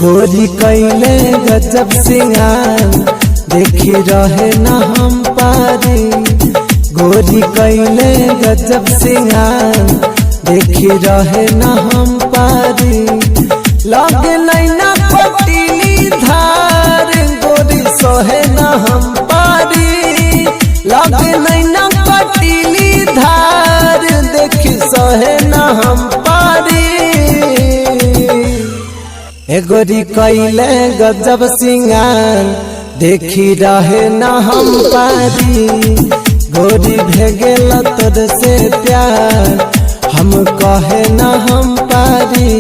गोरी कैले गजब सिंगार देखी रहे न हम पारी। गोरी कैले गजब सिंगार देखी रहे न हम पारी। लगे नैना पटीली धार गोरी सोहे न हम पारी। लगे नैना पटीली धार देखी सोहे न हम पारी। गोरी कैले गजब सिंगार देखी रहे न हम पारी। गोरी भेगेल तोर से प्यार हम कहे न हम पारी।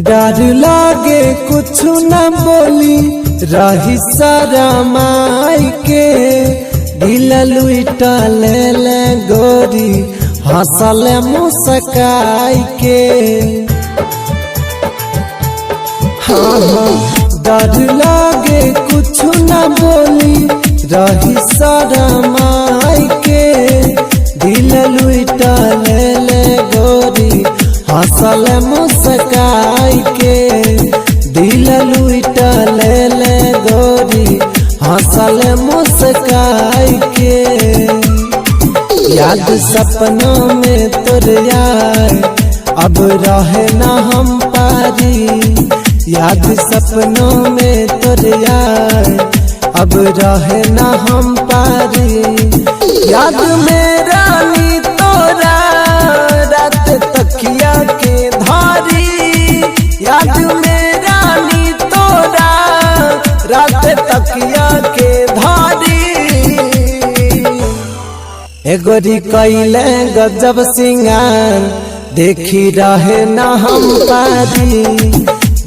डर लागे कुछ न बोली रही सारा माई के। दिल लुटा ले गोरी हंसल मुस्काई के। हाँ डर लागे कुछ न बोली रही सारा माई के। दिल लुटा ले गोरी हंसल मुस्काई के। दिल लुटा ले गोरी हंसल मुस्काई के। याद सपनों में तोर यार अब रहे न हम पारी। याद सपनों में तोर यार अब रहे न हम पारी। याद में रानी तोरा रात तकिया के धारी। याद में रानी तोरा रात तकिया के धारी। गोरी कैले गजब सिंगार देखी रहे न हम पारी।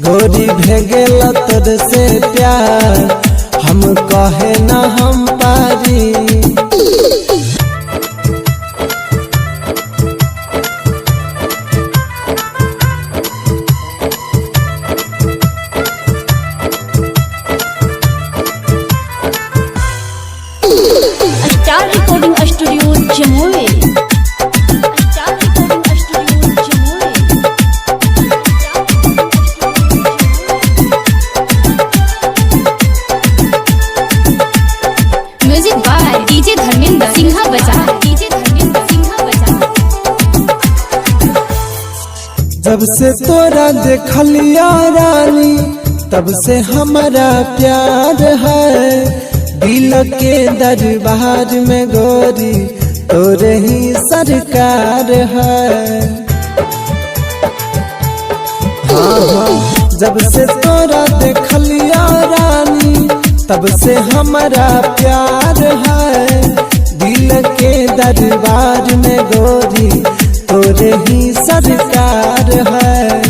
गोरी भेगेल तोर से प्यार हम कहे न हम पारी। Star recording studio Jamui. Star recording studio Jamui. Music by DJ Dharmendra Sinha बजा। डीजे धर्मेंद्र सिंहा बजा। जब से तोरा देखलिया रानी तब से हमारा प्यार है। दिल के दरबार में गोरी तोरे ही सरकार है। हाँ जब से तोरा देखलिया रानी तब से हमारा प्यार है। दिल के दरबार में गोरी तोरे ही सरकार है।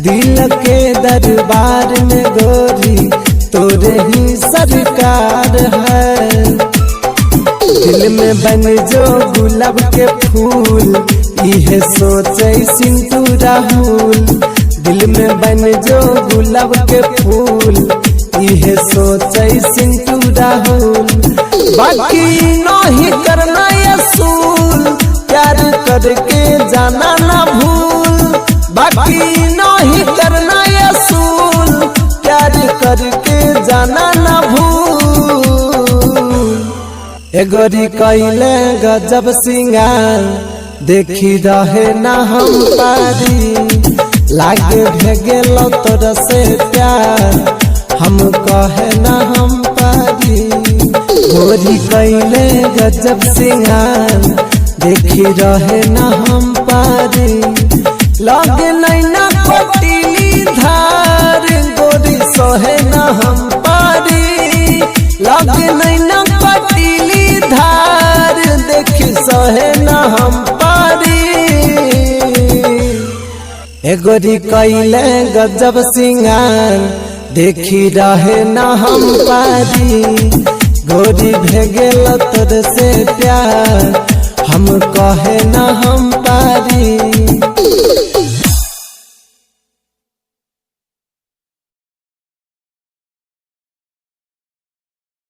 दिल के दरबार में गोरी तोरे ही सरकार है। दिल में बन जो गुलाब के फूल इहे सोचे सिंटू राहुल। दिल में बन जो गुलाब के फूल इहे सोचे सिंटू राहुल। बाकी नहीं करना असूल प्यार करके जाना ना भूल। बाकी नहीं करना असूल प्यार करके जाना ना भूल। गोरी कैले गजब सिंगार देखी रहे ना हम पारी, लागे भेगेल तोरा से प्यार, हम कहे ना हम पारी। गोरी कैले गजब सिंगार, देखी रहे ना हम पारी, लागे नैना कटीली धार, गोरी सोहे ना हम पारी, लागे नैना कटीली धार, देखी सोहे ना हम पारी। ए गोरी कैले गजब सिंगार, देखी रहे ना हम पारी, गोरी भेगेल तोर से प्यार, हम कहे ना हम पारी।